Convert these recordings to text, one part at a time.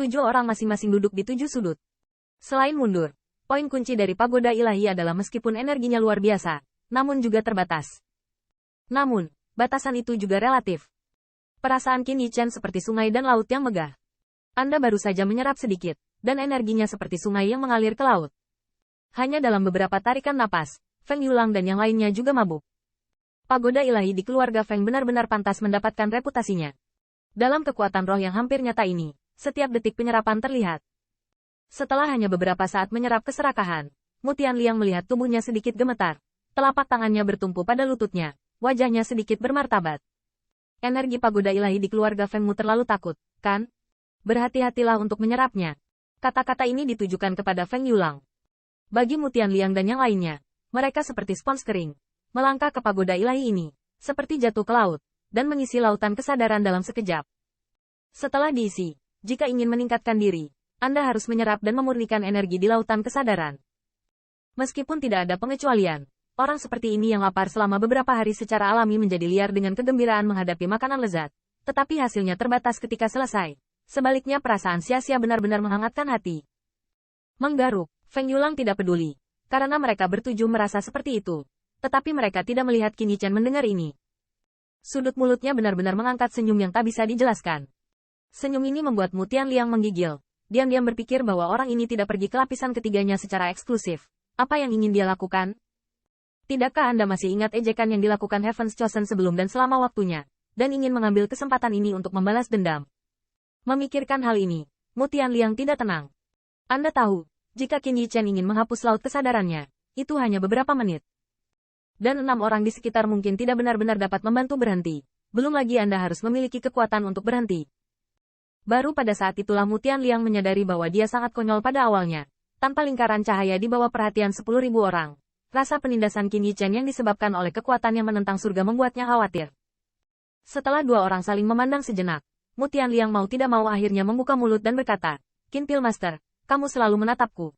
7 orang masing-masing duduk di 7 sudut. Selain mundur, poin kunci dari pagoda ilahi adalah meskipun energinya luar biasa, namun juga terbatas. Namun, batasan itu juga relatif. Perasaan Qin Yichen seperti sungai dan laut yang megah. Anda baru saja menyerap sedikit, dan energinya seperti sungai yang mengalir ke laut. Hanya dalam beberapa tarikan napas, Feng Yulang dan yang lainnya juga mabuk. Pagoda ilahi di keluarga Feng benar-benar pantas mendapatkan reputasinya. Dalam kekuatan roh yang hampir nyata ini, setiap detik penyerapan terlihat. Setelah hanya beberapa saat menyerap keserakahan, Mu Tianliang melihat tubuhnya sedikit gemetar. Telapak tangannya bertumpu pada lututnya, wajahnya sedikit bermartabat. Energi pagoda ilahi di keluarga Fengmu terlalu takut, kan? Berhati-hatilah untuk menyerapnya. Kata-kata ini ditujukan kepada Feng Yulang. Bagi Mu Tianliang dan yang lainnya, mereka seperti spons kering. Melangkah ke pagoda ilahi ini, seperti jatuh ke laut, dan mengisi lautan kesadaran dalam sekejap. Setelah diisi, jika ingin meningkatkan diri, Anda harus menyerap dan memurnikan energi di lautan kesadaran. Meskipun tidak ada pengecualian, orang seperti ini yang lapar selama beberapa hari secara alami menjadi liar dengan kegembiraan menghadapi makanan lezat, tetapi hasilnya terbatas ketika selesai. Sebaliknya perasaan sia-sia benar-benar menghangatkan hati. Menggaruk, Feng Yulang tidak peduli, karena mereka bertujuh merasa seperti itu. Tetapi mereka tidak melihat Qin Yichen mendengar ini. Sudut mulutnya benar-benar mengangkat senyum yang tak bisa dijelaskan. Senyum ini membuat Mu Tianliang menggigil. Diam-diam berpikir bahwa orang ini tidak pergi ke lapisan ketiganya secara eksklusif. Apa yang ingin dia lakukan? Tidakkah Anda masih ingat ejekan yang dilakukan Heaven's Chosen sebelum dan selama waktunya, dan ingin mengambil kesempatan ini untuk membalas dendam? Memikirkan hal ini, Mu Tianliang tidak tenang. Anda tahu, jika Qin Yichen ingin menghapus laut kesadarannya, itu hanya beberapa menit. Dan 6 orang di sekitar mungkin tidak benar-benar dapat membantu berhenti. Belum lagi Anda harus memiliki kekuatan untuk berhenti. Baru pada saat itulah Mu Tianliang menyadari bahwa dia sangat konyol pada awalnya. Tanpa lingkaran cahaya di bawah perhatian 10.000 orang. Rasa penindasan Qin Yichen yang disebabkan oleh kekuatan yang menentang surga membuatnya khawatir. Setelah 2 orang saling memandang sejenak, Mu Tianliang mau tidak mau akhirnya membuka mulut dan berkata, "Qin Pilmaster, kamu selalu menatapku.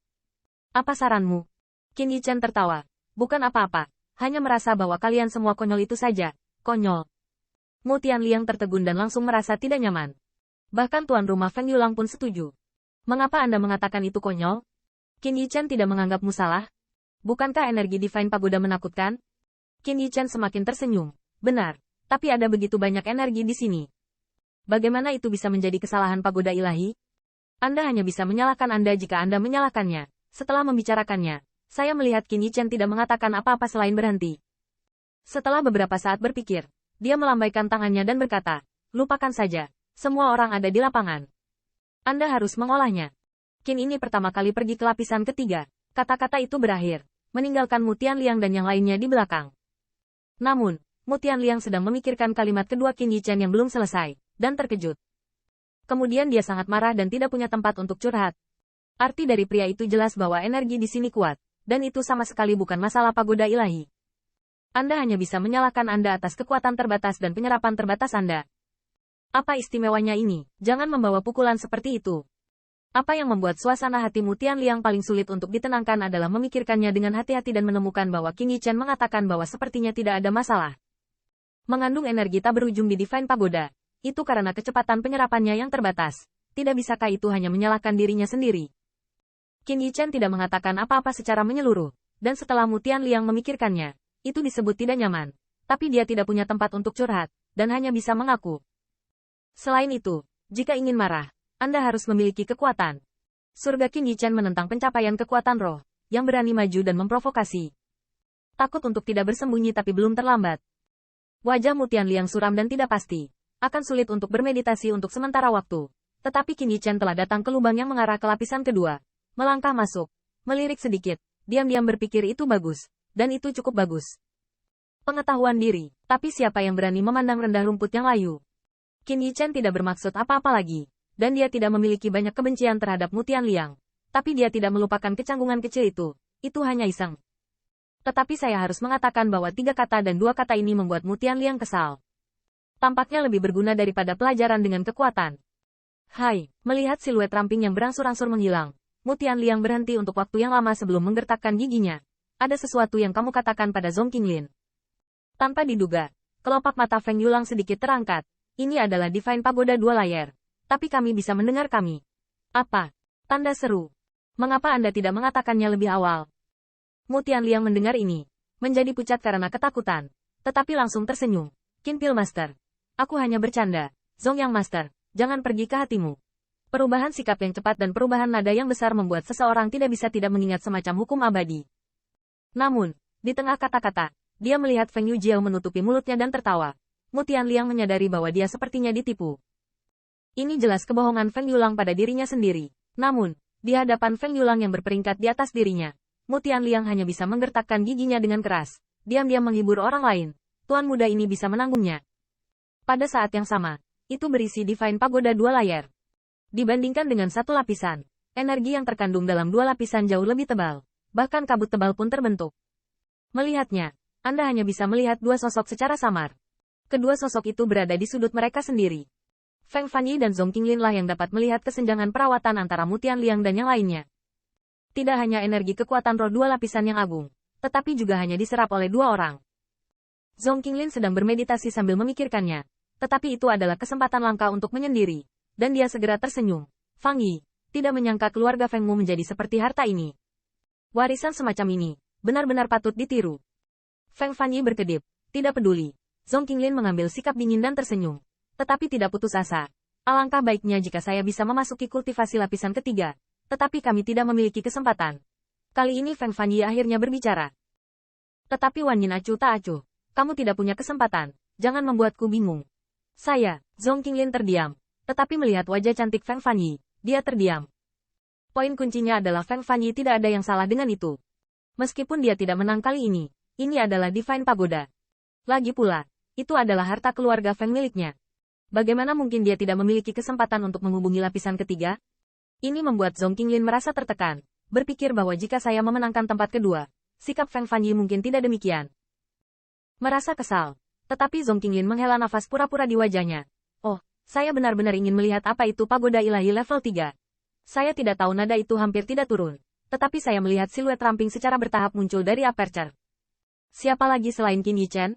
Apa saranmu?" Qin Yichen tertawa. "Bukan apa-apa. Hanya merasa bahwa kalian semua konyol itu saja." "Konyol?" Mu Tianliang tertegun dan langsung merasa tidak nyaman. Bahkan tuan rumah Feng Yulang pun setuju. "Mengapa Anda mengatakan itu konyol? Qin Yichen tidak menganggapmu salah? Bukankah energi Divine Pagoda menakutkan?" Qin Yichen semakin tersenyum. "Benar, tapi ada begitu banyak energi di sini. Bagaimana itu bisa menjadi kesalahan pagoda ilahi? Anda hanya bisa menyalahkan Anda jika Anda menyalahkannya." Setelah membicarakannya, saya melihat Qin Yichen tidak mengatakan apa-apa selain berhenti. Setelah beberapa saat berpikir, dia melambaikan tangannya dan berkata, "Lupakan saja. Semua orang ada di lapangan. Anda harus mengolahnya." Qin ini pertama kali pergi ke lapisan ketiga. Kata-kata itu berakhir, meninggalkan Mu Tianliang dan yang lainnya di belakang. Namun, Mu Tianliang sedang memikirkan kalimat kedua Qin Yichen yang belum selesai, dan terkejut. Kemudian dia sangat marah dan tidak punya tempat untuk curhat. Arti dari pria itu jelas bahwa energi di sini kuat. Dan itu sama sekali bukan masalah pagoda ilahi. Anda hanya bisa menyalahkan Anda atas kekuatan terbatas dan penyerapan terbatas Anda. Apa istimewanya ini? Jangan membawa pukulan seperti itu. Apa yang membuat suasana hati Mu Tianliang paling sulit untuk ditenangkan adalah memikirkannya dengan hati-hati dan menemukan bahwa Qin Yichen mengatakan bahwa sepertinya tidak ada masalah. Mengandung energi tak berujung di Divine Pagoda. Itu karena kecepatan penyerapannya yang terbatas. Tidak bisakah itu hanya menyalahkan dirinya sendiri? Qin Yichen tidak mengatakan apa-apa secara menyeluruh, dan setelah Mu Tianliang memikirkannya, itu disebut tidak nyaman. Tapi dia tidak punya tempat untuk curhat, dan hanya bisa mengaku. Selain itu, jika ingin marah, Anda harus memiliki kekuatan. Surga Qin Yichen menentang pencapaian kekuatan roh, yang berani maju dan memprovokasi. Takut untuk tidak bersembunyi tapi belum terlambat. Wajah Mu Tianliang suram dan tidak pasti. Akan sulit untuk bermeditasi untuk sementara waktu. Tetapi Qin Yichen telah datang ke lubang yang mengarah ke lapisan kedua. Melangkah masuk, melirik sedikit, diam-diam berpikir itu bagus, dan itu cukup bagus. Pengetahuan diri, tapi siapa yang berani memandang rendah rumput yang layu? Qin Yichen tidak bermaksud apa-apa lagi, dan dia tidak memiliki banyak kebencian terhadap Mu Tianliang. Tapi dia tidak melupakan kecanggungan kecil itu hanya iseng. Tetapi saya harus mengatakan bahwa 3 kata dan 2 kata ini membuat Mu Tianliang kesal. Tampaknya lebih berguna daripada pelajaran dengan kekuatan. Hai, melihat siluet ramping yang berangsur-angsur menghilang. Mu Tianliang berhenti untuk waktu yang lama sebelum menggertakkan giginya. "Ada sesuatu yang kamu katakan pada Zhong Qinglin?" Tanpa diduga, kelopak mata Feng Yulang sedikit terangkat. "Ini adalah Divine Pagoda 2 layar. Tapi kami bisa mendengar kami." Apa? Tanda seru. Mengapa Anda tidak mengatakannya lebih awal? Mu Tianliang mendengar ini, menjadi pucat karena ketakutan, tetapi langsung tersenyum. Qin Pil Master. Aku hanya bercanda. Zongyang Master, jangan pergi ke hatimu. Perubahan sikap yang cepat dan perubahan nada yang besar membuat seseorang tidak bisa tidak mengingat semacam hukum abadi. Namun, di tengah kata-kata, dia melihat Feng Yujiao menutupi mulutnya dan tertawa. Mu Tianliang menyadari bahwa dia sepertinya ditipu. Ini jelas kebohongan Feng Yulang pada dirinya sendiri. Namun, di hadapan Feng Yulang yang berperingkat di atas dirinya, Mu Tianliang hanya bisa menggertakkan giginya dengan keras. Diam-diam menghibur orang lain. Tuan muda ini bisa menanggungnya. Pada saat yang sama, itu berisi Divine Pagoda 2 layar. Dibandingkan dengan satu lapisan, energi yang terkandung dalam 2 lapisan jauh lebih tebal. Bahkan kabut tebal pun terbentuk. Melihatnya, Anda hanya bisa melihat 2 sosok secara samar. Kedua sosok itu berada di sudut mereka sendiri. Feng Fanyi dan Zhong Qinglin lah yang dapat melihat kesenjangan perawatan antara Mu Tianliang dan yang lainnya. Tidak hanya energi kekuatan roh 2 lapisan yang agung, tetapi juga hanya diserap oleh 2 orang. Zhong Qinglin sedang bermeditasi sambil memikirkannya, tetapi itu adalah kesempatan langka untuk menyendiri, dan dia segera tersenyum. Fang Yi, tidak menyangka keluarga Feng Mu menjadi seperti harta ini. Warisan semacam ini, benar-benar patut ditiru. Feng Fanyi berkedip, tidak peduli. Zhong Qinglin mengambil sikap dingin dan tersenyum. Tetapi tidak putus asa. Alangkah baiknya jika saya bisa memasuki kultivasi lapisan ketiga. Tetapi kami tidak memiliki kesempatan. Kali ini Feng Fanyi akhirnya berbicara. Tetapi Wan Yin acuh tak acuh. Kamu tidak punya kesempatan. Jangan membuatku bingung. Zhong Qinglin terdiam. Tetapi melihat wajah cantik Feng Fanyi, dia terdiam. Poin kuncinya adalah Feng Fanyi tidak ada yang salah dengan itu. Meskipun dia tidak menang kali ini adalah Divine Pagoda. Lagi pula, itu adalah harta keluarga Feng miliknya. Bagaimana mungkin dia tidak memiliki kesempatan untuk menghubungi lapisan ketiga? Ini membuat Zhong Qinglin merasa tertekan, berpikir bahwa jika saya memenangkan tempat kedua, sikap Feng Fanyi mungkin tidak demikian. Merasa kesal, tetapi Zhong Qinglin menghela nafas pura-pura di wajahnya. Oh, saya benar-benar ingin melihat apa itu pagoda ilahi level 3. Saya tidak tahu nada itu hampir tidak turun, tetapi saya melihat siluet ramping secara bertahap muncul dari aperture. Siapa lagi selain Qin Yichen?